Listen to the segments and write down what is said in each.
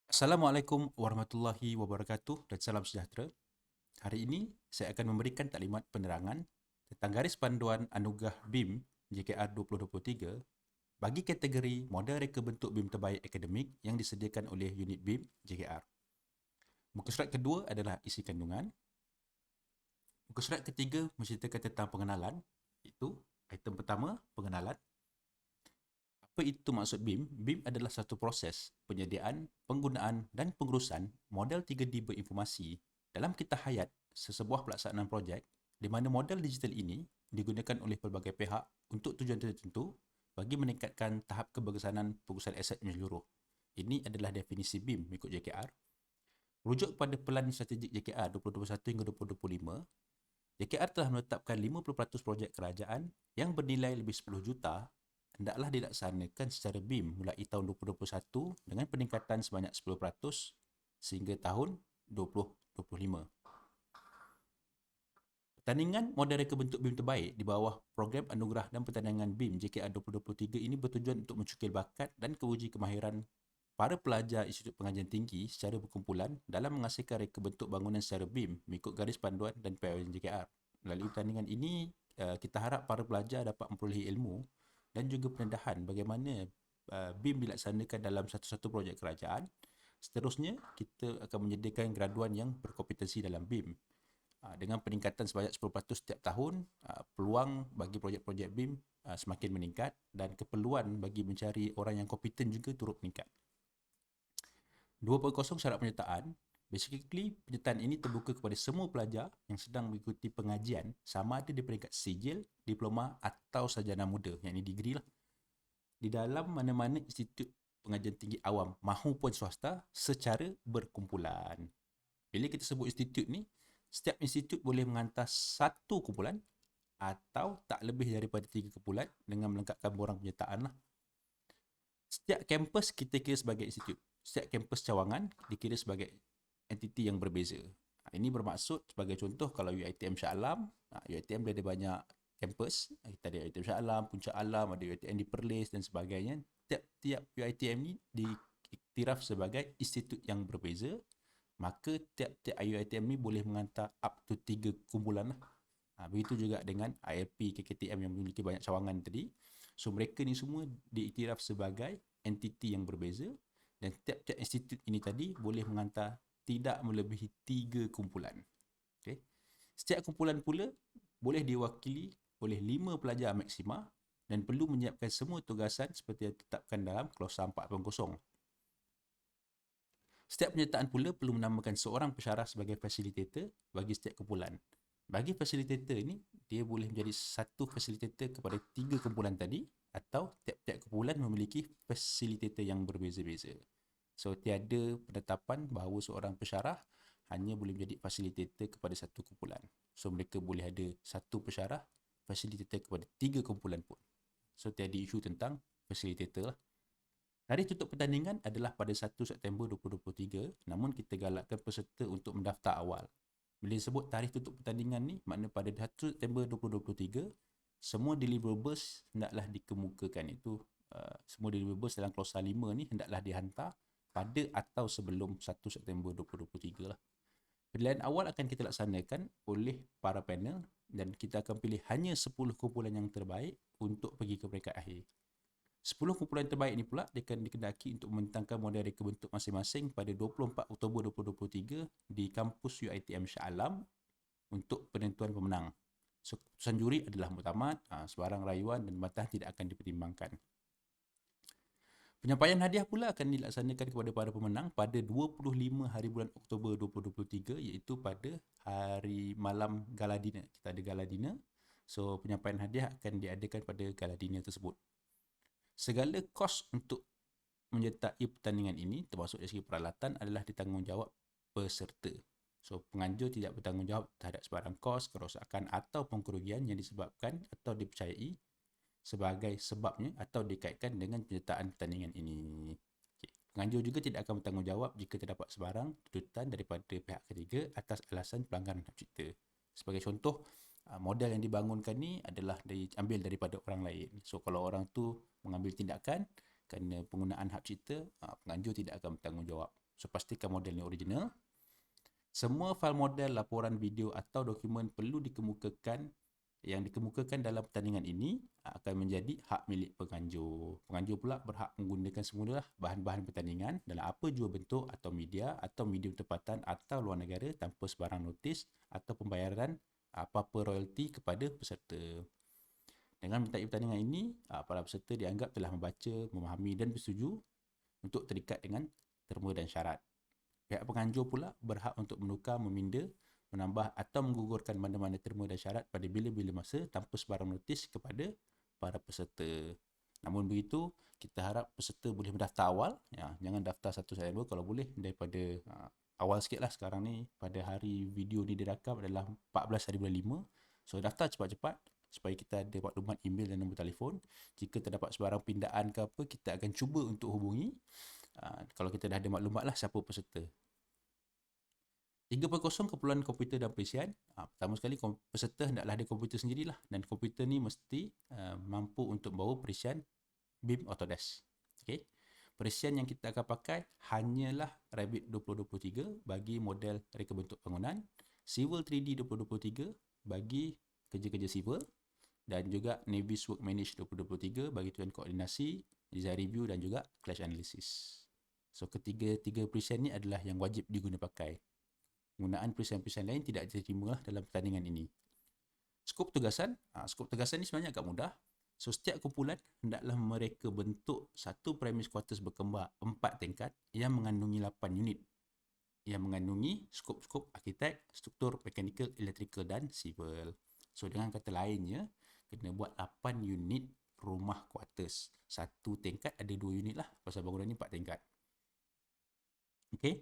Assalamualaikum warahmatullahi wabarakatuh dan salam sejahtera. Hari ini saya akan memberikan taklimat penerangan tentang garis panduan anugerah BIM JKR 2023 bagi kategori model reka bentuk BIM terbaik akademik yang disediakan oleh unit BIM JKR. Muka surat kedua adalah isi kandungan. Muka surat ketiga menceritakan tentang pengenalan, iaitu item pertama, pengenalan. Apa itu maksud BIM? BIM adalah satu proses penyediaan, penggunaan dan pengurusan model 3D berinformasi dalam kitah hayat sesebuah pelaksanaan projek di mana model digital ini digunakan oleh pelbagai pihak untuk tujuan tertentu bagi meningkatkan tahap keberkesanan pengurusan aset menyeluruh. Ini adalah definisi BIM mengikut JKR. Rujuk pada Pelan Strategik JKR 2021 hingga 2025, JKR telah menetapkan 50% projek kerajaan yang bernilai lebih 10 juta hendaklah dilaksanakan secara BIM mulai tahun 2021 dengan peningkatan sebanyak 10% sehingga tahun 2025. Pertandingan model reka bentuk BIM terbaik di bawah program anugerah dan pertandingan BIM JKR 2023 ini bertujuan untuk mencukil bakat dan keuji kemahiran para pelajar Institut Pengajian Tinggi secara berkumpulan dalam menghasilkan reka bentuk bangunan secara BIM mengikut garis panduan dan PON JKR. Melalui pertandingan ini, kita harap para pelajar dapat memperolehi ilmu dan juga pendedahan bagaimana BIM dilaksanakan dalam satu-satu projek kerajaan. Seterusnya, kita akan menyediakan graduan yang berkompetensi dalam BIM. Dengan peningkatan sebanyak 10% setiap tahun, peluang bagi projek-projek BIM semakin meningkat dan keperluan bagi mencari orang yang kompeten juga turut meningkat. 2.0 syarat penyertaan. Basically, penyertaan ini terbuka kepada semua pelajar yang sedang mengikuti pengajian sama ada di peringkat sijil, diploma atau sarjana muda, yang ini degree lah, di dalam mana-mana institut pengajian tinggi awam mahupun swasta secara berkumpulan. Bila kita sebut institut ni, setiap institut boleh menghantar satu kumpulan atau tak lebih daripada 3 kumpulan dengan melengkapkan borang penyertaan lah. Setiap kampus kita kira sebagai institut. Setiap kampus cawangan dikira sebagai entiti yang berbeza. Ini bermaksud sebagai contoh kalau UiTM Shah Alam, UiTM dia ada banyak kampus. Kita ada UiTM Shah Alam, Puncak Alam, ada UiTM di Perlis dan sebagainya. Tiap-tiap UiTM ni diiktiraf sebagai institut yang berbeza, maka tiap-tiap UiTM ni boleh menghantar up to 3 kumpulan lah. Begitu juga dengan ILP, KKTM yang memiliki banyak cawangan tadi. So mereka ni semua diiktiraf sebagai entiti yang berbeza dan tiap-tiap institut ini tadi boleh menghantar tidak melebihi 3 kumpulan. Okay. Setiap kumpulan pula boleh diwakili oleh 5 pelajar maksima dan perlu menyiapkan semua tugasan seperti yang ditetapkan dalam Klausa 4.0. Setiap penyertaan pula perlu menamakan seorang pensyarah sebagai fasilitator bagi setiap kumpulan. Bagi fasilitator ini, dia boleh menjadi satu fasilitator kepada 3 kumpulan tadi atau tiap-tiap kumpulan memiliki fasilitator yang berbeza-beza. So, tiada penetapan bahawa seorang pensyarah hanya boleh menjadi fasilitator kepada satu kumpulan. So, mereka boleh ada satu pensyarah, fasilitator kepada 3 kumpulan pun. So, tiada isu tentang fasilitator lah. Tarikh tutup pertandingan adalah pada 1 September 2023, namun kita galakkan peserta untuk mendaftar awal. Bila disebut tarikh tutup pertandingan ni, makna pada 1 September 2023, semua deliverables hendaklah dikemukakan. Itu semua deliverables dalam klausa 5 ni hendaklah dihantar pada atau sebelum 1 September 2023 lah. Penilaian awal akan kita laksanakan oleh para panel dan kita akan pilih hanya 10 kumpulan yang terbaik untuk pergi ke peringkat akhir. 10 kumpulan terbaik ini pula akan dikendaki untuk membentangkan model reka bentuk masing-masing pada 24 Oktober 2023 di kampus UiTM Shah Alam untuk penentuan pemenang. So, keputusan juri adalah muktamad, sebarang rayuan dan matah tidak akan dipertimbangkan. Penyampaian hadiah pula akan dilaksanakan kepada para pemenang pada 25 hari bulan Oktober 2023, iaitu pada hari malam gala dinner. Kita ada gala dinner. So, penyampaian hadiah akan diadakan pada gala dinner tersebut. Segala kos untuk menyertai pertandingan ini termasuk dari segi peralatan adalah ditanggungjawab peserta. So, penganjur tidak bertanggungjawab terhadap sebarang kos, kerosakan atau kerugian yang disebabkan atau dipercayai sebagai sebabnya atau dikaitkan dengan penyertaan pertandingan ini. Okay. Penganjur juga tidak akan bertanggungjawab jika terdapat sebarang tuntutan daripada pihak ketiga atas alasan pelanggaran hak cipta. Sebagai contoh, model yang dibangunkan ni adalah diambil daripada orang lain. So, kalau orang tu mengambil tindakan kerana penggunaan hak cipta, penganjur tidak akan bertanggungjawab. So pastikan model ni original. Semua fail model, laporan video atau dokumen perlu dikemukakan yang dikemukakan dalam pertandingan ini akan menjadi hak milik penganjur. Penganjur pula berhak menggunakan semula bahan-bahan pertandingan dalam apa jua bentuk atau media atau medium tempatan atau luar negara tanpa sebarang notis atau pembayaran apa-apa royalti kepada peserta. Dengan menyertai pertandingan ini, para peserta dianggap telah membaca, memahami dan bersetuju untuk terikat dengan terma dan syarat. Pihak penganjur pula berhak untuk menukar, meminda, menambah atau menggugurkan mana-mana terma dan syarat pada bila-bila masa tanpa sebarang notis kepada para peserta. Namun begitu, kita harap peserta boleh mendaftar awal. Jangan daftar satu September kalau boleh daripada awal sikit lah. Sekarang ni pada hari video ni dirakam adalah 14 hari bulan 5. So daftar cepat-cepat supaya kita ada maklumat email dan nombor telefon. Jika terdapat sebarang pindaan ke apa, kita akan cuba untuk hubungi. Kalau kita dah ada maklumat lah siapa peserta. 3.0 keperluan komputer dan perisian. Pertama sekali, peserta hendaklah ada komputer sendirilah, dan komputer ni mesti mampu untuk membawa perisian BIM Autodesk. Okay. Perisian yang kita akan pakai hanyalah Revit 2023 bagi model reka bentuk bangunan, Civil 3D 2023 bagi kerja-kerja civil, dan juga Navis Workmanage 2023 bagi tujuan koordinasi, design review dan juga clash analysis. So ketiga-tiga perisian ni adalah yang wajib diguna pakai. Penggunaan perisian-perisian lain tidak diterima dalam pertandingan ini. Skop tugasan. Skop tugasan ni sebenarnya agak mudah. So setiap kumpulan hendaklah mereka bentuk satu premise quarters berkembar 4 tingkat yang mengandungi 8 unit. Yang mengandungi skop-skop arkitek, struktur, mechanical, electrical dan civil. So dengan kata lainnya, kena buat 8 unit rumah quarters. Satu tingkat ada 2 unit lah, pasal bangunan ni 4 tingkat. Okay.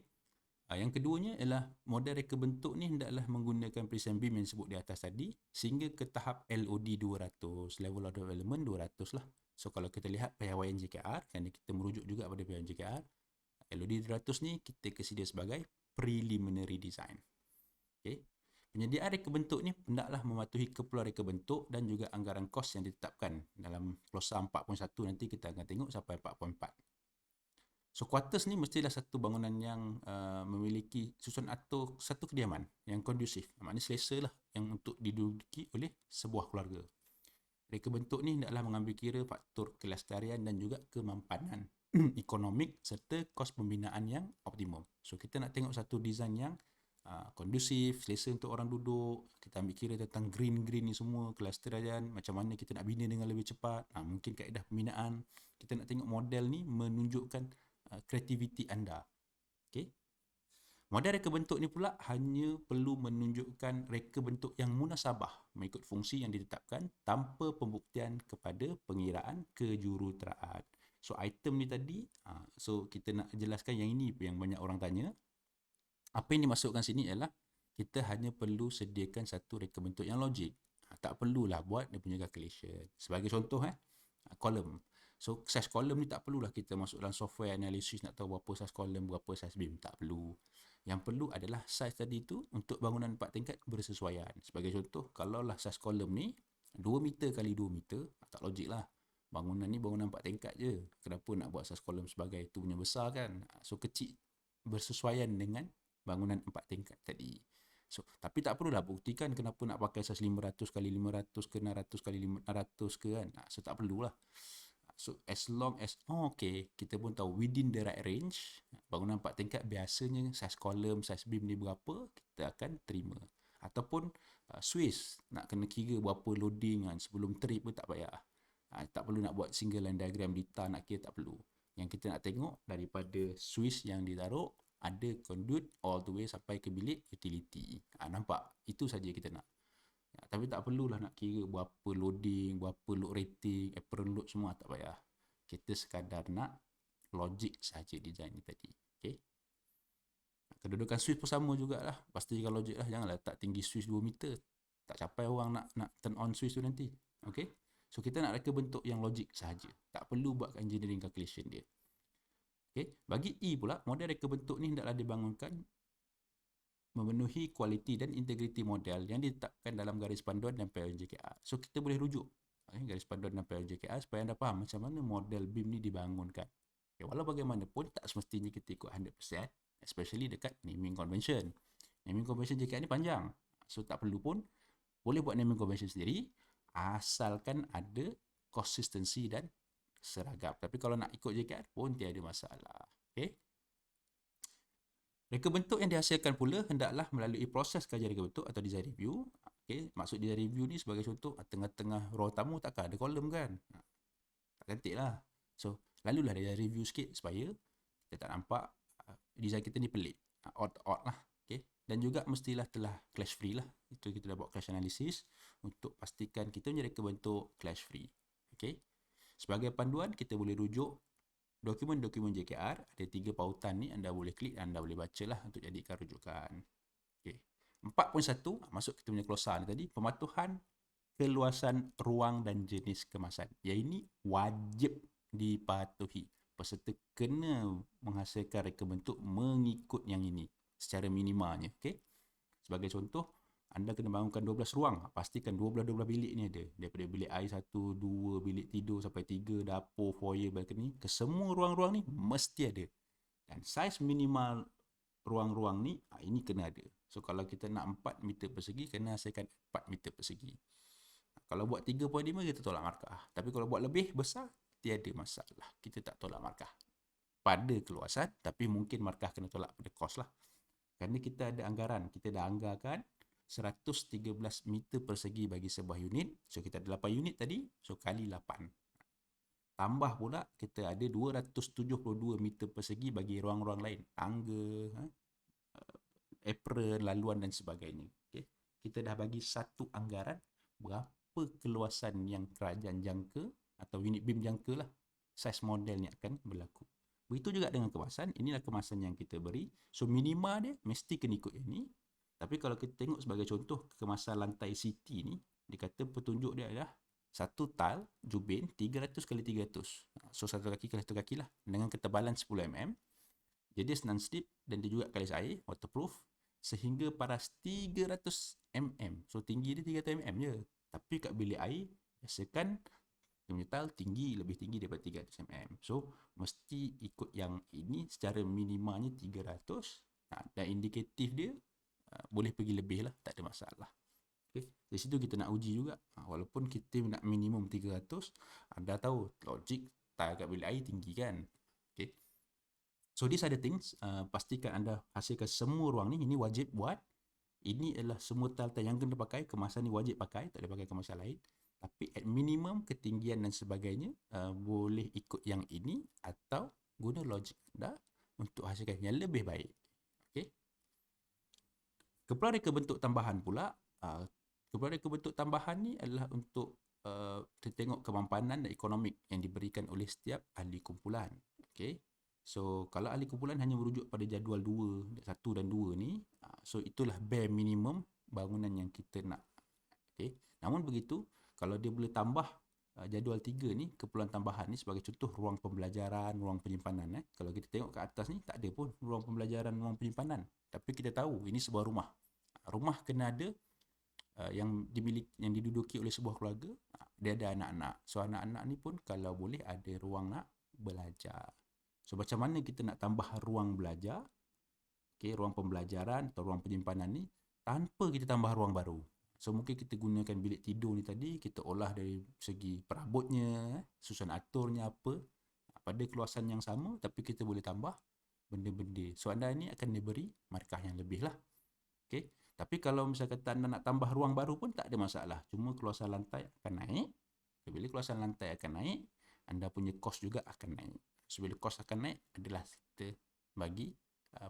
Yang keduanya ialah model reka bentuk ni hendaklah menggunakan perisian BIM yang disebut di atas tadi sehingga ke tahap LOD 200, level of development 200 lah. So kalau kita lihat piawaian JKR, kerana kita merujuk juga pada piawaian JKR, LOD 200 ni kita consider sebagai preliminary design. Okay. Penyediaan reka bentuk ni hendaklah mematuhi keperluan reka bentuk dan juga anggaran kos yang ditetapkan dalam Klausa 4.1, nanti kita akan tengok sampai 4.4. So quarters ni mestilah satu bangunan yang memiliki susunan atur satu kediaman yang kondusif. Maknanya selesa lah yang untuk diduduki oleh sebuah keluarga. Reka bentuk ni hendaklah mengambil kira faktor kelestarian dan juga kemampanan ekonomik serta kos pembinaan yang optimum. So kita nak tengok satu design yang kondusif, selesa untuk orang duduk. Kita ambil kira tentang green ni semua, kelestarian, macam mana kita nak bina dengan lebih cepat. Mungkin kaedah pembinaan. Kita nak tengok model ni menunjukkan kreativiti anda. Okay. Model reka bentuk ni pula hanya perlu menunjukkan reka bentuk yang munasabah mengikut fungsi yang ditetapkan tanpa pembuktian kepada pengiraan kejuruteraan. So item ni tadi, so kita nak jelaskan yang ini yang banyak orang tanya. Apa yang dimasukkan sini ialah kita hanya perlu sediakan satu reka bentuk yang logik. Tak perlulah buat dia punya calculation. Sebagai contoh, kolom. So size kolom ni tak perlulah kita masuk dalam software analisis nak tahu berapa size kolom, berapa size beam. Tak perlu. Yang perlu adalah size tadi tu untuk bangunan 4 tingkat bersesuaian. Sebagai contoh, kalaulah size kolom ni 2 meter kali 2 meter, tak logik lah. Bangunan ni bangunan 4 tingkat je. Kenapa nak buat size kolom sebagai tu punya besar kan? So kecil bersesuaian dengan bangunan 4 tingkat tadi. So, tapi tak perlulah buktikan kenapa nak pakai size 500 kali 500 ke 600 kali 500 ke kan. So tak perlulah. So as long as okay, kita pun tahu within the right range, bangunan 4 tingkat biasanya size kolom, size beam ni berapa, kita akan terima. Ataupun Swiss nak kena kira berapa loading kan, sebelum trip pun tak payah. Tak perlu nak buat single line diagram data nak kira, tak perlu. Yang kita nak tengok daripada Swiss yang ditaruh ada conduit all the way sampai ke bilik utility. Nampak? Itu saja kita nak. Tapi tak perlulah nak kira berapa loading, berapa load rating, apparent load semua, tak payah. Kita sekadar nak logik sahaja design ni tadi. Okay. Kedudukan switch pun sama jugalah. Pastikan logik lah. Janganlah tak tinggi switch 2 meter. Tak capai orang nak turn on switch tu nanti. Okay. So kita nak reka bentuk yang logik sahaja. Tak perlu buat engineering calculation dia. Okay. Bagi E pula, model reka bentuk ni hendaklah dibangunkan memenuhi kualiti dan integriti model yang ditetapkan dalam garis panduan dan piawaian JKR. So kita boleh rujuk garis panduan dan piawaian JKR supaya anda faham macam mana model BIM ni dibangunkan. Okay, walau bagaimanapun tak semestinya kita ikut 100%. especially dekat naming convention. Naming convention JKR ni panjang. So tak perlu pun boleh buat naming convention sendiri asalkan ada consistency dan seragam. Tapi kalau nak ikut JKR pun tiada masalah. Okay. Reka bentuk yang dihasilkan pula hendaklah melalui proses kajian reka bentuk atau design review. Okay. Maksud design review ni sebagai contoh, tengah-tengah ruang tamu takkan ada kolom kan. Tak cantik lah. So, lalulah design review sikit supaya kita tak nampak design kita ni pelik. Odd lah. Okay. Dan juga mestilah telah clash free lah. Itu kita dah buat clash analysis untuk pastikan kita punya reka bentuk clash free. Okay. Sebagai panduan, kita boleh rujuk dokumen-dokumen JKR. Ada 3 pautan ni, anda boleh klik dan anda boleh baca lah untuk jadikan rujukan. Okay. 4.1, masuk kita punya klosa ni tadi, pematuhan keluasan ruang dan jenis kemasan. Yang ini wajib dipatuhi. Peserta kena menghasilkan reka bentuk mengikut yang ini secara minimalnya. Okay. Sebagai contoh, anda kena bangunkan 12 ruang. Pastikan 12 bilik ni ada. Daripada bilik air 1, 2, bilik tidur sampai 3, dapur, foyer, balcony. Ke semua ruang-ruang ni mesti ada. Dan saiz minimal ruang-ruang ni, ini kena ada. So, kalau kita nak 4 meter persegi, kena hasilkan 4 meter persegi. Kalau buat 3.5, kita tolak markah. Tapi kalau buat lebih besar, tiada masalah. Kita tak tolak markah pada keluasan, tapi mungkin markah kena tolak pada kos lah. Kerana kita ada anggaran. Kita dah anggarkan 113 meter persegi bagi sebuah unit. So, kita ada 8 unit tadi. So, kali 8. Tambah pula, kita ada 272 meter persegi bagi ruang-ruang lain. Tangga, apron, laluan dan sebagainya. Okay. Kita dah bagi satu anggaran berapa keluasan yang kerajaan jangka atau unit BIM jangka lah. Saiz model ni akan berlaku. Begitu juga dengan kemasan. Inilah kemasan yang kita beri. So, minima dia mesti kena ikut yang ni. Tapi kalau kita tengok sebagai contoh kemasan lantai city ni, dia kata petunjuk dia adalah satu tile jubin 300 x 300. So, satu kaki ke satu kaki lah. Dengan ketebalan 10 mm. Jadi, non-slip dan dia juga kalis air, waterproof. Sehingga paras 300 mm. So, tinggi dia 300 mm je. Tapi kat bilik air, biasakan dia punya tile tinggi, lebih tinggi daripada 300 mm. So, mesti ikut yang ini secara minimanya 300. Dan indikatif dia, boleh pergi lebih lah, tak ada masalah. Okay. Dari situ kita nak uji juga. Walaupun kita nak minimum 300, anda tahu logik tile kat bilik air tinggi kan. Okay. So these are the things. Pastikan anda hasilkan semua ruang ni. Ini wajib buat. Ini adalah semua tile-tile yang kena pakai. Kemasan ni wajib pakai, tak boleh pakai kemasan lain. Tapi at minimum ketinggian dan sebagainya, boleh ikut yang ini atau guna logik anda untuk hasilkan yang lebih baik. Okay. Keperluan reka bentuk tambahan pula. Keperluan reka bentuk tambahan ni adalah untuk kita tengok kemampanan dan ekonomik yang diberikan oleh setiap ahli kumpulan. Okay. So, kalau ahli kumpulan hanya merujuk pada jadual 1 dan 2 ni, so itulah bare minimum bangunan yang kita nak. Okay. Namun begitu, kalau dia boleh tambah jadual 3 ni, keperluan tambahan ni sebagai contoh ruang pembelajaran, ruang penyimpanan. Kalau kita tengok ke atas ni, tak ada pun ruang pembelajaran, ruang penyimpanan. Tapi kita tahu ini sebuah rumah. Rumah kena ada yang diduduki oleh sebuah keluarga. Dia ada anak-anak. So, anak-anak ni pun kalau boleh ada ruang nak belajar. So, macam mana kita nak tambah ruang belajar, okay, ruang pembelajaran atau ruang penyimpanan ni, tanpa kita tambah ruang baru. So, mungkin kita gunakan bilik tidur ni tadi, kita olah dari segi perabotnya, susunan aturnya apa, pada keluasan yang sama, tapi kita boleh tambah benda-benda. So, anda ni akan diberi markah yang lebih lah. Okay. Tapi kalau misalnya kata anda nak tambah ruang baru pun tak ada masalah. Cuma keluasan lantai akan naik. Bila keluasan lantai akan naik, anda punya kos juga akan naik. So, bila kos akan naik adalah kita bagi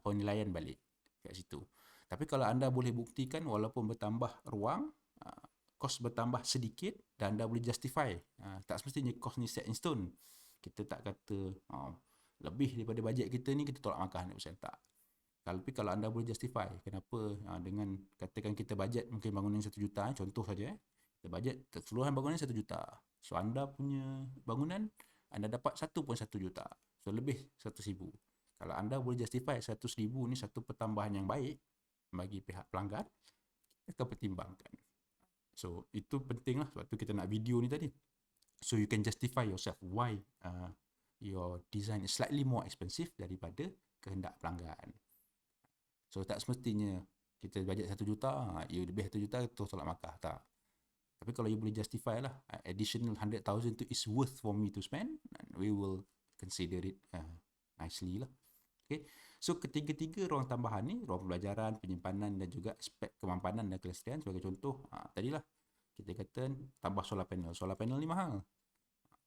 penilaian balik kat situ. Tapi kalau anda boleh buktikan walaupun bertambah ruang, kos bertambah sedikit dan anda boleh justify. Tak semestinya kos ni set in stone. Kita tak kata lebih daripada bajet kita ni kita tolak markah 100%, tak. Tapi kalau anda boleh justify kenapa dengan katakan kita bajet mungkin bangunan 1 juta, contoh saja, kita bajet keseluruhan bangunan 1 juta. So, anda punya bangunan anda dapat 1.1 juta. So, lebih 100,000. Kalau anda boleh justify 100,000 ni satu pertambahan yang baik bagi pihak pelanggan, kita akan pertimbangkan. So, itu penting lah sebab tu kita nak video ni tadi. So, you can justify yourself why your design is slightly more expensive daripada kehendak pelanggan. So tak semestinya kita bajet 1 juta, you lebih 1 juta tu tolak markah, tak. Tapi kalau you boleh justify lah, additional 100,000 tu is worth for me to spend, and we will consider it nicely lah. Okay. So ketiga-tiga ruang tambahan ni, ruang pembelajaran, penyimpanan dan juga aspek kemampanan dan kelestarian sebagai contoh, tadilah kita kata tambah solar panel. Solar panel ni mahal.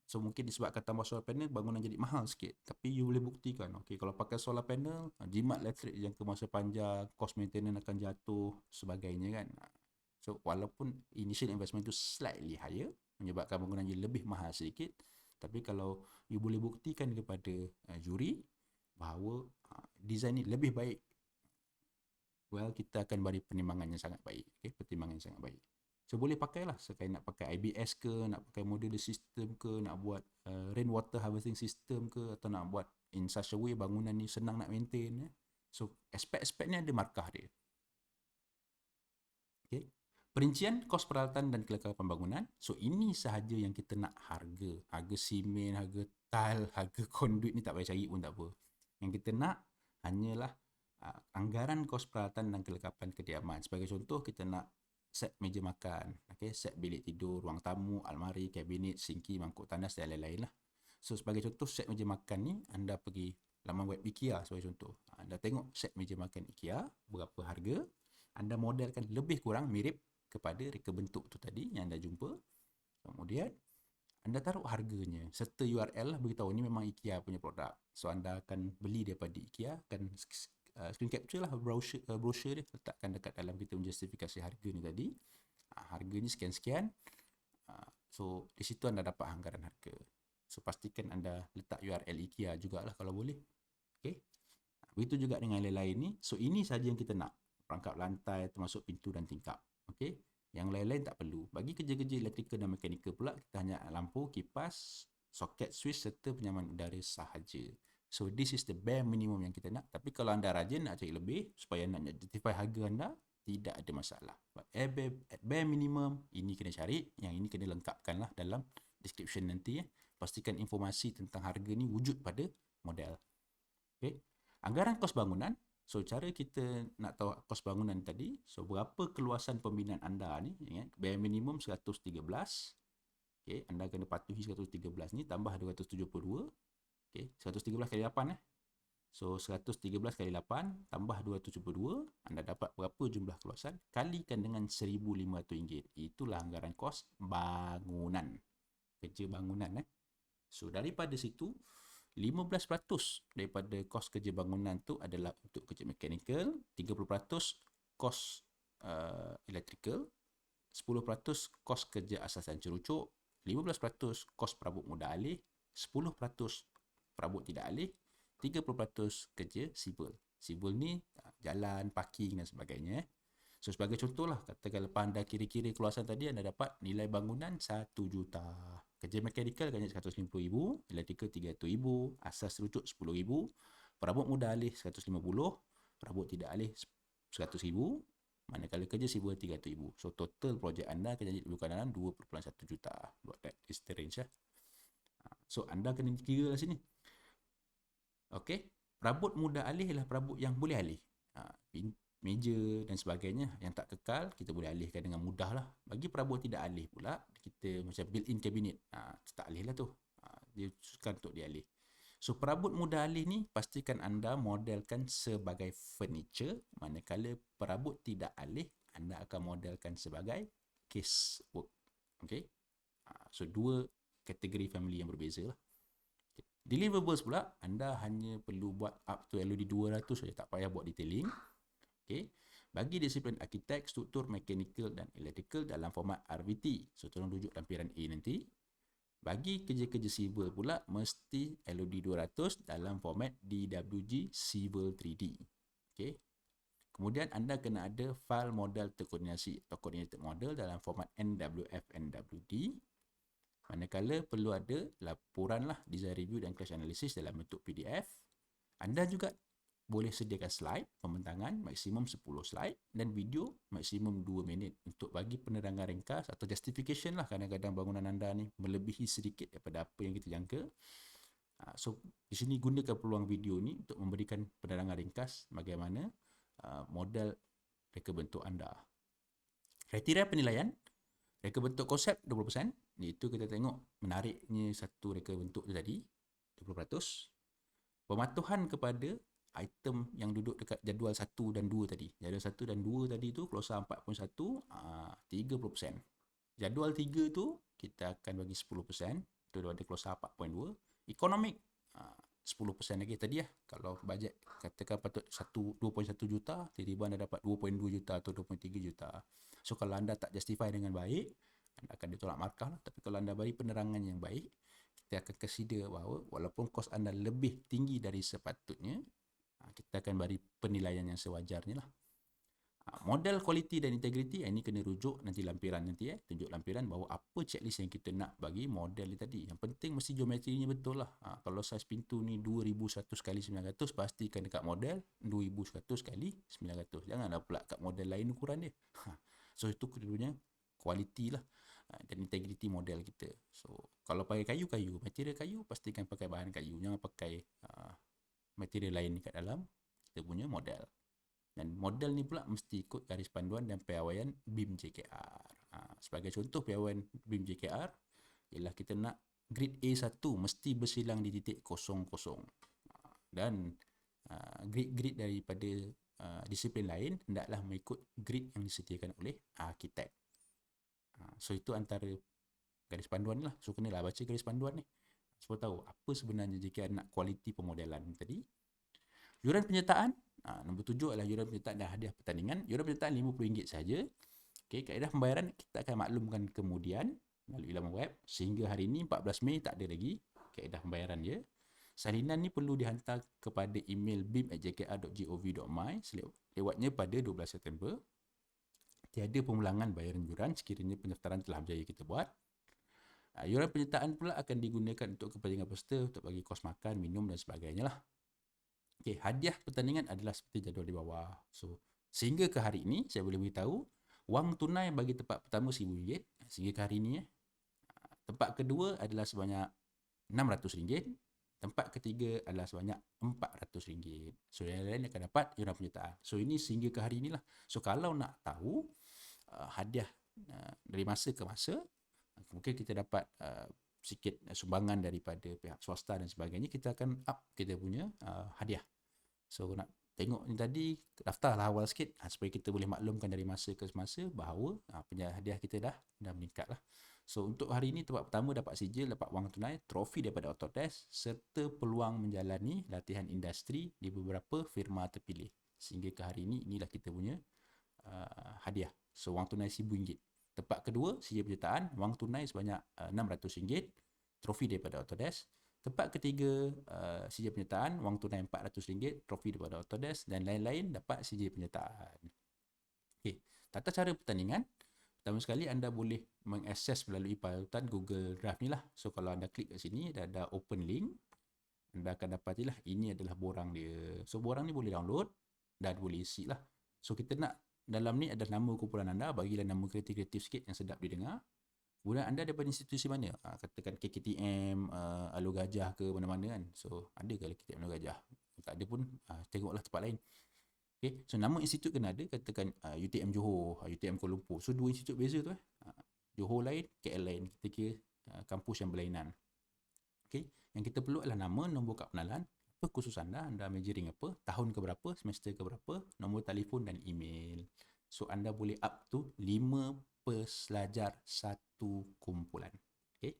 So mungkin disebabkan tambah solar panel, bangunan jadi mahal sikit. Tapi you boleh buktikan, okay, kalau pakai solar panel, jimat elektrik jangka masa panjang, cost maintenance akan jatuh, sebagainya kan. So walaupun initial investment tu slightly higher, menyebabkan bangunan you lebih mahal sedikit, tapi kalau you boleh buktikan kepada juri bahawa design ni lebih baik, well, kita akan beri pertimbangan yang sangat baik. Okay? Pertimbangan yang sangat baik. So boleh pakailah sekali nak pakai IBS ke, nak pakai modular system ke, nak buat rainwater harvesting system ke, atau nak buat in such a way bangunan ni senang nak maintain. So aspek-aspek ni ada markah dia. Okay. Perincian kos peralatan dan kekalapan pembangunan. So ini sahaja yang kita nak harga. Harga simen, harga tile, harga konduit ni tak payah cari pun tak apa. Yang kita nak hanyalah anggaran kos peralatan dan kelengkapan kediaman. Sebagai contoh, kita nak set meja makan, okay, set bilik tidur, ruang tamu, almari, kabinet, sinki, mangkuk tandas dan lain-lain lah. So sebagai contoh, set meja makan ni, anda pergi laman web IKEA sebagai contoh. Anda tengok set meja makan IKEA, berapa harga, anda modelkan lebih kurang mirip kepada reka bentuk tu tadi yang anda jumpa. Kemudian, anda taruh harganya serta URL lah, beritahu ni memang IKEA punya produk. So anda akan beli daripada IKEA, akan screen capture lah brochure dia, letakkan dekat dalam kita menjustifikasi harga ni tadi. Harga ni sekian-sekian. So di situ anda dapat anggaran harga. So pastikan anda letak URL IKEA jugalah kalau boleh. Okay. Begitu juga dengan lain-lain ni. So ini saja yang kita nak. Perangkap lantai termasuk pintu dan tingkap. Okay. Yang lain-lain tak perlu. Bagi kerja-kerja elektrikal dan mekanikal pula, kita hanya lampu, kipas, soket, switch serta penyaman udara sahaja. So this is the bare minimum yang kita nak. Tapi kalau anda rajin nak cari lebih supaya nak justify harga anda, tidak ada masalah. But at bare minimum, ini kena cari, yang ini kena lengkapkan lah dalam description nanti. Pastikan informasi tentang harga ni wujud pada model. Okay. Anggaran kos bangunan. So cara kita nak tahu kos bangunan tadi, so berapa keluasan pembinaan anda ni, bare minimum 113. Okay, anda kena patuhi 113 ni tambah 272. Okay, 113 kali 8 So 113 kali 8 tambah 272, anda dapat berapa jumlah keluasan, kalikan dengan RM1,500. Itulah anggaran kos bangunan. Kerja bangunan So daripada situ 15% daripada kos kerja bangunan tu adalah untuk kerja mechanical, 30% kos electrical, 10% kos kerja asas dan cerucuk, 15% kos perabot mudah alih, 10% perabot tidak alih, 30% kerja civil. Civil ni jalan, parking dan sebagainya. So sebagai contoh lah, katakan lepas anda kira-kira keluasan tadi, anda dapat nilai bangunan 1 juta. Kerja mekanikal kan 150,000, elektrikal 300,000, asas cerucuk 10,000, perabot mudah alih 150, perabot tidak alih 100,000, manakala kerja civil 300,000. So total projek anda akan jadi lebih kurang dalam 2.1 juta. Buat that is the range lah. So anda kena kira lah sini. Okey, perabot mudah alih ialah perabot yang boleh alih. Meja dan sebagainya yang tak kekal, kita boleh alihkan dengan mudah lah. Bagi perabot tidak alih pula, kita macam built-in cabinet, tak alih lah tu. Dia susah untuk dialih. So perabot mudah alih ni, pastikan anda modelkan sebagai furniture, manakala perabot tidak alih, anda akan modelkan sebagai case work. Okay? So dua kategori family yang berbeza lah. Deliverables pula, anda hanya perlu buat up to LOD 200 saja, tak payah buat detailing. Okay. Bagi disiplin arkitek, struktur, mechanical dan electrical dalam format RVT. So tolong rujuk lampiran A nanti. Bagi kerja-kerja civil pula, mesti LOD 200 dalam format DWG Civil 3D. Okay. Kemudian anda kena ada file model terkoordinasi atau coordinated model dalam format NWF NWD. Manakala perlu ada laporan lah design review dan crash analysis dalam bentuk PDF. Anda juga boleh sediakan slide pembentangan maksimum 10 slide dan video maksimum 2 minit untuk bagi penerangan ringkas atau justification lah. Kadang-kadang bangunan anda ni melebihi sedikit daripada apa yang kita jangka. So di sini gunakan peluang video ni untuk memberikan penerangan ringkas bagaimana model reka bentuk anda. Kriteria penilaian, reka bentuk konsep 20%, iaitu kita tengok menariknya satu reka bentuk tu tadi 20%. Pematuhan kepada item yang duduk dekat jadual 1 dan 2 tadi. Jadual 1 dan 2 tadi tu closer 4.1, 30%. Jadual 3 tu kita akan bagi 10%, itu ada closer 4.2. Economic 10% lagi tadi lah. Kalau bajet katakan patut 2.1 juta, tiba-tiba anda dapat 2.2 juta atau 2.3 juta. So kalau anda tak justify dengan baik, anda akan ditolak markah lah. Tapi kalau anda beri penerangan yang baik, kita akan consider bahawa walaupun kos anda lebih tinggi dari sepatutnya, kita akan beri penilaian yang sewajarnya lah. Model kualiti dan integriti, ini kena rujuk nanti lampiran nanti tunjuk lampiran bahawa apa checklist yang kita nak bagi model ni tadi. Yang penting mesti geometrinya betul lah. Kalau saiz pintu ni 2100 kali 900, pastikan dekat model 2100 kali 900. Janganlah pula kat model lain ukuran dia. So itu kedua-duanya kualiti lah dan integriti model kita. So kalau pakai kayu, material kayu, pastikan pakai bahan kayu. Jangan pakai material lain kat dalam kita punya model. Dan model ni pula mesti ikut garis panduan dan piawaian BIM JKR. Sebagai contoh piawaian BIM JKR ialah kita nak grid A1 mesti bersilang di titik 00. Dan grid-grid daripada disiplin lain hendaklah mengikut grid yang disediakan oleh arkitek. So itu antara garis panduan lah. So kenalah baca garis panduan ni supaya tahu apa sebenarnya JKR nak kualiti pemodelan tadi. Yuran penyertaan, nombor 7 adalah yuran penyertaan dan hadiah pertandingan. Yuran penyertaan RM50 saja. Okay, kaedah pembayaran kita akan maklumkan kemudian melalui laman web. Sehingga hari ini 14 Mei tak ada lagi kaedah pembayaran dia. Salinan ni perlu dihantar kepada email bim@jkr.gov.my lewatnya pada 12 September. Tiada pemulangan bayaran yuran sekiranya pendaftaran telah berjaya kita buat. Yuran penyertaan pula akan digunakan untuk kepentingan peserta, untuk bagi kos makan, minum dan sebagainya lah. Okay, hadiah pertandingan adalah seperti jadual di bawah. So, sehingga ke hari ini, saya boleh beritahu, wang tunai bagi tempat pertama RM1,000. Sehingga ke hari ini, tempat kedua adalah sebanyak RM600. Tempat ketiga adalah sebanyak RM400. So, yang lain akan dapat yuran penyertaan. So, ini sehingga ke hari inilah. So, kalau nak tahu hadiah dari masa ke masa, mungkin kita dapat sikit sumbangan daripada pihak swasta dan sebagainya, kita akan up kita punya hadiah. So nak tengok ni tadi, daftarlah awal sikit supaya kita boleh maklumkan dari masa ke masa bahawa punya hadiah kita dah meningkat lah. So untuk hari ini tempat pertama dapat sijil, dapat wang tunai, trofi daripada Autodesk serta peluang menjalani latihan industri di beberapa firma terpilih. Sehingga ke hari ini, inilah kita punya hadiah. So wang tunai RM1,000. Tempat kedua, sijil penyertaan, wang tunai sebanyak RM600, trofi daripada Autodesk. Tempat ketiga, sijil penyertaan, wang tunai RM400, trofi daripada Autodesk dan lain-lain dapat sijil penyertaan. Okay. Tata cara pertandingan, pertama sekali anda boleh mengakses melalui parutan Google Drive ni lah. So kalau anda klik kat sini, ada open link, anda akan dapatilah ini adalah borang dia. So borang ni boleh download dan boleh isi lah. So kita nak dalam ni ada nama kumpulan anda, bagilah nama kreatif-kreatif sikit yang sedap didengar. Kemudian anda daripada institusi mana? Katakan KKTM, Alur Gajah ke mana-mana kan. So ada ke KKTM Alur Gajah? Tak ada pun, tengoklah tempat lain. Okay. So nama institut kena ada, katakan UTM Johor, UTM Kuala Lumpur. So dua institut beza tu. Johor lain, KL lain. Kita kira kampus yang berlainan. Okay. Yang kita perlu adalah nama, nombor kad pengenalan, apa khusus anda majoring apa, tahun ke berapa, semester ke berapa, nombor telefon dan email. So anda boleh up to 5 pelajar satu kumpulan. Okay.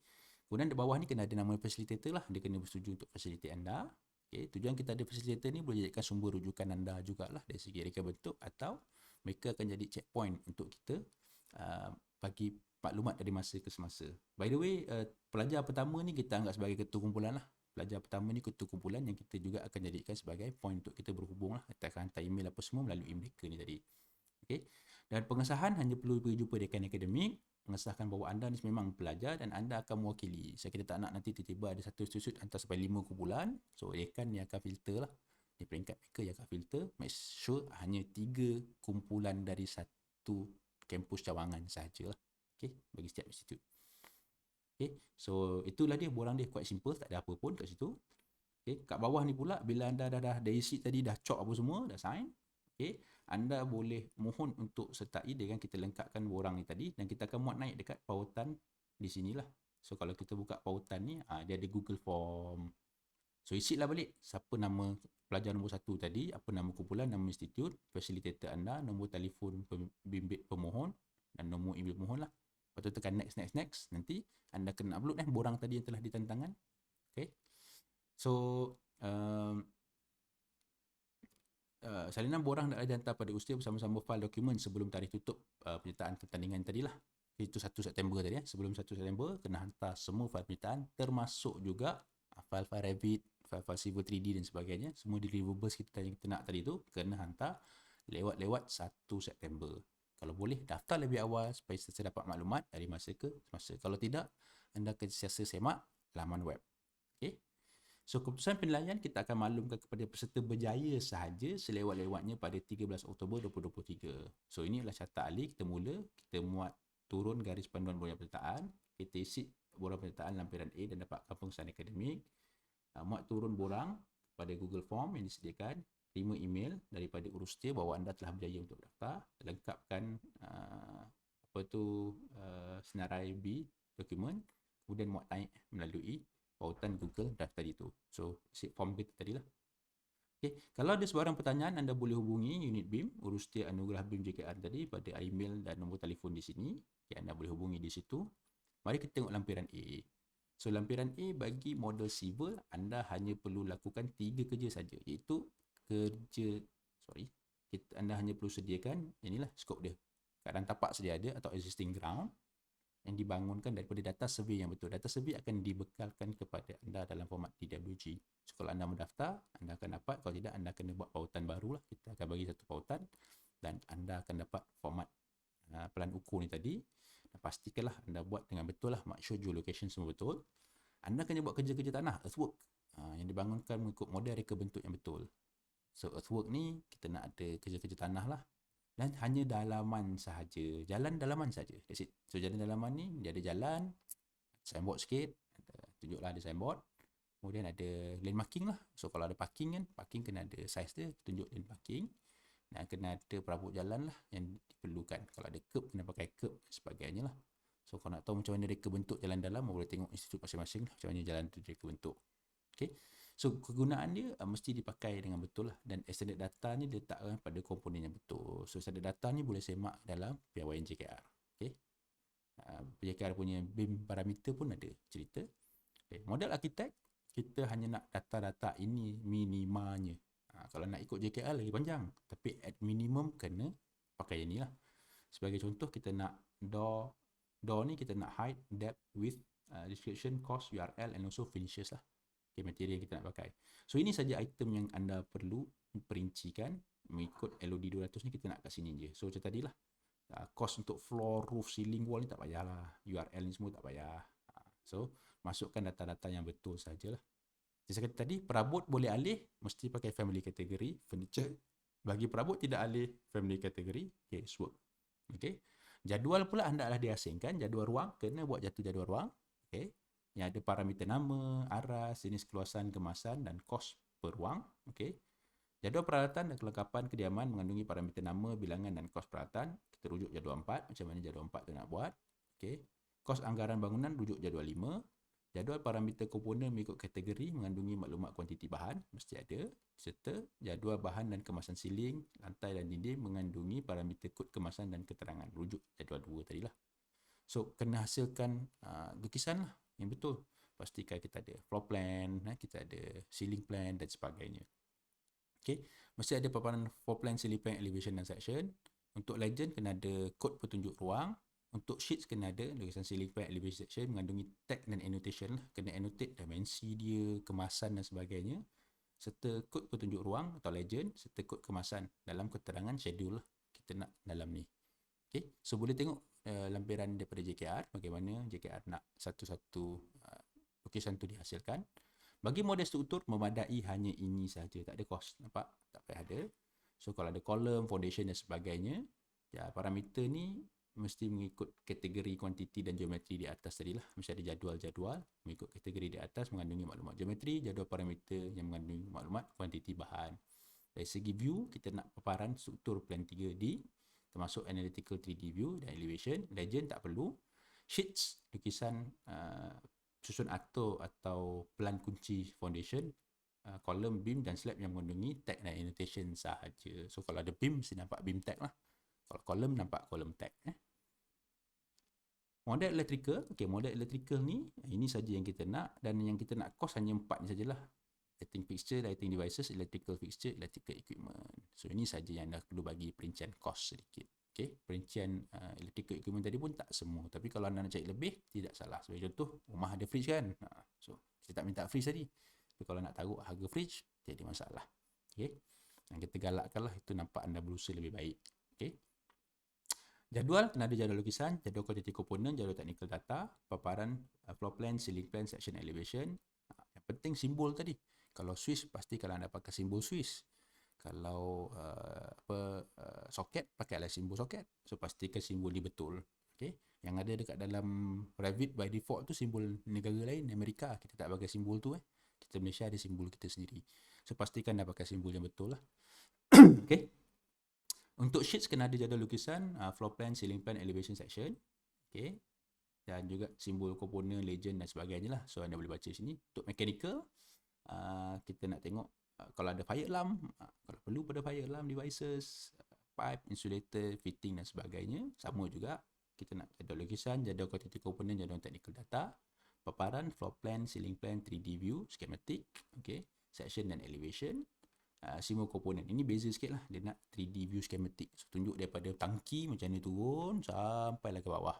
Kemudian di bawah ni kena ada nama facilitator lah, dia kena bersetuju untuk facilitate anda. Okay. Tujuan kita ada facilitator ni boleh jadikan sumber rujukan anda jugalah dari segi reka bentuk, atau mereka akan jadi checkpoint untuk kita bagi maklumat dari masa ke semasa. By the way, pelajar pertama ni kita anggap sebagai ketua kumpulan lah. Pelajar pertama ni ketua kumpulan yang kita juga akan jadikan sebagai point untuk kita berhubung lah. Kita akan hantar email apa semua melalui mereka ni tadi. Okay. Dan pengesahan hanya perlu pergi jumpa dekan akademik, mengesahkan bahawa anda ni memang pelajar dan anda akan mewakili. So kita tak nak nanti tiba-tiba ada satu institut hantar sampai 5 kumpulan. So dekan ni akan filter lah. Di peringkat mereka yang akan filter. Make sure hanya 3 kumpulan dari satu kampus cawangan sahaja lah. Okay. Bagi setiap institut. Okay. So itulah dia, borang dia quite simple, tak ada apa pun kat situ. Okay. Kat bawah ni pula, bila anda dah isi tadi, dah chalk apa semua, dah sign, Okay, anda boleh mohon untuk sertai dengan kita lengkapkan borang ni tadi dan kita akan muat naik dekat pautan di sinilah. So kalau kita buka pautan ni, dia ada Google Form. So isi lah balik siapa nama pelajar nombor 1 tadi, apa nama kumpulan, nama institut, facilitator anda, nombor telefon pembimbing pemohon dan nombor email pemohon lah. Lepas tu tekan next. Nanti anda kena upload borang tadi yang telah ditentangkan. Okay. So salinan borang dah dihantar pada usia bersama-sama fail dokumen sebelum tarikh tutup penyertaan pertandingan tadilah. Itu 1 September tadi. Sebelum 1 September kena hantar semua fail penyertaan, termasuk juga fail-fail Revit, fail-fail Civil 3D dan sebagainya. Semua deliverables yang kita nak tadi tu kena hantar lewat 1 September. Kalau boleh daftar lebih awal supaya saya dapat maklumat dari masa ke masa. Kalau tidak, anda akan siasa semak laman web. Okay. So, keputusan penilaian kita akan maklumkan kepada peserta berjaya sahaja selewat-lewatnya pada 13 Oktober 2023. So, ini adalah carta ahli. Kita mula, kita muat turun garis panduan borang penyertaan. Kita isi borang penyertaan lampiran A dan dapatkan pengesahan akademik. Muat turun borang pada Google Form yang disediakan. Terima email daripada urustia bahawa anda telah berjaya untuk daftar. Lengkapkan senarai B dokumen. Kemudian muat naik melalui pautan Google Drive tadi tu. So, isi form kita tadilah. Okay. Kalau ada sebarang pertanyaan, anda boleh hubungi unit BIM, Urustia Anugerah BIM JKR tadi pada email dan nombor telefon di sini. Okay, anda boleh hubungi di situ. Mari kita tengok lampiran A. So, lampiran A bagi model civil, anda hanya perlu lakukan 3 kerja saja, iaitu anda hanya perlu sediakan, inilah skop dia. Keadaan tapak sedia ada atau existing ground yang dibangunkan daripada data survey yang betul. Data survey akan dibekalkan kepada anda dalam format DWG. So, kalau anda mendaftar, anda akan dapat. Kalau tidak, anda kena buat pautan barulah. Kita akan bagi satu pautan dan anda akan dapat format pelan ukur ni tadi. Dan pastikanlah anda buat dengan betul lah. Make sure geolocation semua betul. Anda kena buat kerja-kerja tanah, earthwork, yang dibangunkan mengikut model reka bentuk yang betul. So, earthwork ni kita nak ada kerja-kerja tanah lah. Dan hanya dalaman sahaja. Jalan dalaman saja. That's it. So, jalan dalaman ni, dia ada jalan, signboard sikit, tunjuklah ada signboard. Kemudian ada lane marking lah. So, kalau ada parking kan, parking kena ada size dia, tunjuk lane parking. Dan kena ada perabot jalan lah yang diperlukan. Kalau ada curb, kena pakai curb dan sebagainya lah. So, kalau nak tahu macam mana reka bentuk jalan dalam, boleh tengok institut masing-masing lah, macam mana jalan tu reka bentuk. Okay. So, kegunaan dia mesti dipakai dengan betul lah. Dan standard data ni diletakkan pada komponen yang betul. So, standard data ni boleh semak dalam piawaian JKR. Okay. JKR punya BIM parameter pun ada cerita. Okay. Model arkitek, kita hanya nak data-data ini minimanya. Kalau nak ikut JKR lagi panjang. Tapi at minimum kena pakai yang ni lah. Sebagai contoh, kita nak door ni kita nak height, depth, width, description, cost, URL and also finishes lah. Okay, material yang kita nak pakai. So, ini saja item yang anda perlu perincikan. Mengikut LOD 200 ni kita nak kat sini je. So, macam tadi lah. Cost untuk floor, roof, ceiling, wall ni tak payahlah. URL ni semua tak payah. So, masukkan data-data yang betul sajalah. Jadi, saya kata tadi, perabot boleh alih, mesti pakai family category. Furniture, bagi perabot tidak alih, family category, casework. Okay. Jadual pula anda dah diasingkan. Jadual ruang, kena buat jatuh jadual ruang. Okay. Yang ada parameter nama, aras, jenis keluasan, kemasan dan kos per ruang. Okay. Jadual peralatan dan kelengkapan kediaman mengandungi parameter nama, bilangan dan kos peralatan. Kita rujuk jadual 4. Macam mana jadual 4 tu nak buat. Okay. Kos anggaran bangunan rujuk jadual 5. Jadual parameter komponen mengikut kategori mengandungi maklumat kuantiti bahan. Mesti ada. Serta jadual bahan dan kemasan siling, lantai dan dinding mengandungi parameter kod kemasan dan keterangan. Rujuk jadual 2 tadilah. So, kena hasilkan lukisan lah yang betul. Pastikan kita ada floor plan, kita ada ceiling plan dan sebagainya. Okay. Mesti ada paparan floor plan, ceiling plan, elevation dan section. Untuk legend kena ada kod petunjuk ruang. Untuk sheets kena ada lukisan ceiling plan, elevation section mengandungi tag dan annotation lah. Kena annotate dimensi dia, kemasan dan sebagainya. Serta kod petunjuk ruang atau legend serta kod kemasan dalam keterangan schedule lah kita nak dalam ni. Okay. So, boleh tengok lampiran daripada JKR, bagaimana JKR nak satu-satu lukisan tu dihasilkan. Bagi model struktur, memadai hanya ini sahaja, tak ada kos. Nampak? Tak payah ada. So, kalau ada kolom, foundation dan sebagainya, parameter ni mesti mengikut kategori kuantiti dan geometri di atas tadi lah. Mesti ada jadual-jadual mengikut kategori di atas mengandungi maklumat geometri, jadual parameter yang mengandungi maklumat kuantiti bahan. Dari segi view, kita nak paparan struktur plan 3D, termasuk analytical 3D view dan elevation. Legend tak perlu. Sheets, lukisan susun aktor atau plan kunci foundation, column, beam dan slab yang mengandungi tag dan annotation sahaja. So kalau ada beam, mesti nampak beam tag lah. Kalau column, nampak column tag. Model electrical, model electrical ni, ini saja yang kita nak, dan yang kita nak cost hanya 4 ni sajalah. Lighting fixture, lighting devices, electrical fixture, electrical equipment. So ini saja yang dah perlu bagi perincian cost sedikit. Perincian electrical equipment tadi pun tak semua. Tapi kalau anda nak cari lebih, tidak salah. Sebagai contoh, rumah ada fridge kan. So kita tak minta fridge tadi. Tapi kalau nak taruh harga fridge, jadi masalah. Yang kita galakkanlah itu nampak anda berusaha lebih baik. Jadual, kena ada jadual lukisan, jadual kuantiti komponen, jadual technical data, paparan floor plan, ceiling plan, section elevation. Yang penting simbol tadi. Kalau Swiss, pasti kalau anda pakai simbol Swiss. Kalau soket, pakailah simbol soket. So pastikan simbol ni betul. Yang ada dekat dalam Revit by default tu simbol negara lain, Amerika. Kita tak pakai simbol tu. Kita Malaysia ada simbol kita sendiri. So pastikan dah pakai simbol yang betul lah. Untuk sheets kena ada jadual lukisan, floor plan, ceiling plan, elevation section. Dan juga simbol komponen, legend dan sebagainya lah. So anda boleh baca sini. Untuk mechanical, kita nak tengok kalau ada fire alarm, kalau perlu pada fire alarm devices, pipe, insulator, fitting dan sebagainya. Sama juga, kita nak jadual lukisan, jadual kuantiti komponen, jadual technical data, paparan, floor plan, ceiling plan, 3D view, schematic, section dan elevation. Simbol komponen ini beza sikit lah, dia nak 3D view schematic. So, tunjuk daripada tangki macam ni turun sampai lah ke bawah.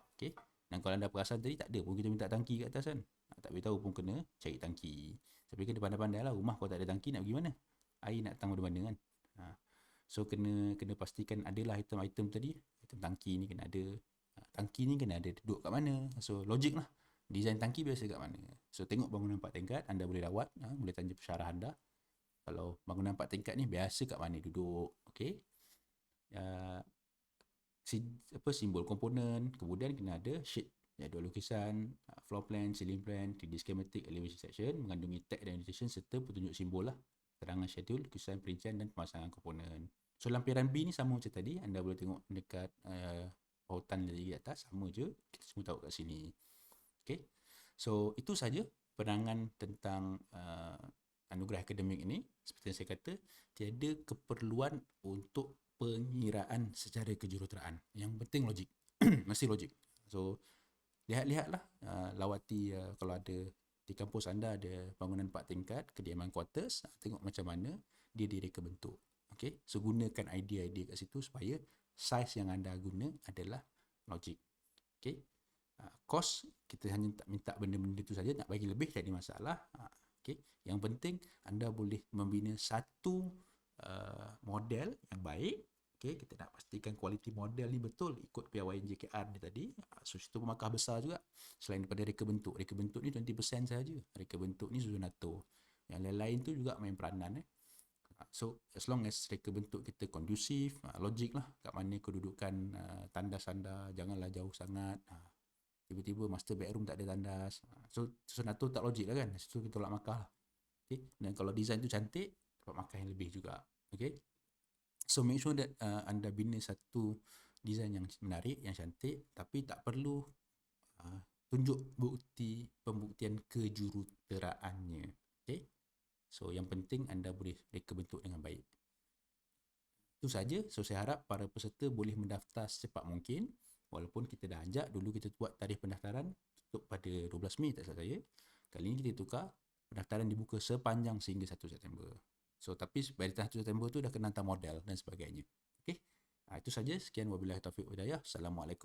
Dan kalau anda perasan tadi tak ada pun kita minta tangki kat atas kan. Tak beritahu pun kena cari tangki. Tapi kena pandai-pandai lah, rumah kalau tak ada tangki nak pergi mana? Air nak datang mana-mana kan. So kena pastikan adalah item-item tadi. Item tangki ni kena ada. Tangki ni kena ada duduk kat mana. So logik lah. Design tangki biasa kat mana. So tengok bangunan 4 tingkat, anda boleh rawat, boleh tanya pensyarah anda. Kalau bangunan 4 tingkat ni biasa kat mana duduk. Simbol komponen. Kemudian kena ada sheet, jadual lukisan, floor plan, ceiling plan, 3D schematic, elevation section, mengandungi tag dan annotation serta petunjuk simbol lah, keterangan schedule, lukisan, perincian dan pemasangan komponen. So lampiran B ni sama macam tadi, anda boleh tengok dekat pautan di atas, sama je, kita semua tahu kat sini. So itu saja penerangan tentang anugerah akademik ini. Seperti yang saya kata, tiada keperluan untuk pengiraan secara kejuruteraan. Yang penting logik. Mesti logik. So lihat-lihatlah, lawati kalau ada di kampus anda ada bangunan 4 tingkat, kediaman quarters, tengok macam mana dia direka bentuk. So gunakan idea-idea kat situ supaya size yang anda guna adalah logik. Cost, kita hanya tak minta benda-benda tu saja, nak bagi lebih tak ada masalah. Yang penting anda boleh membina satu model yang baik. Kita nak pastikan kualiti model ni betul ikut piawaian JKR ni tadi. So situ pemakah besar juga. Selain daripada reka bentuk. Reka bentuk ni 20% saja. Reka bentuk ni susun atur. Yang lain-lain tu juga main peranan. So as long as reka bentuk kita kondusif, logik lah kat mana kedudukan tandas anda, janganlah jauh sangat. Tiba-tiba master bedroom tak ada tandas. So susun atur tak logik lah kan. Situ kita tolak markah lah. Dan kalau design tu cantik, dapat markah yang lebih juga. So make sure that anda bina satu design yang menarik, yang cantik, tapi tak perlu tunjuk pembuktian kejuruteraannya. So yang penting anda boleh reka bentuk dengan baik. Itu saja. So saya harap para peserta boleh mendaftar secepat mungkin. Walaupun kita dah ajak, dulu kita buat tarikh pendaftaran tutup pada 12 Mei tak salah saya. Kali ini kita tukar, pendaftaran dibuka sepanjang sehingga 1 September. So tapi pada 1 September tu dah kena hantar model dan sebagainya. Itu saja. Sekian, wabillahi taufiq wal hidayah. Assalamualaikum.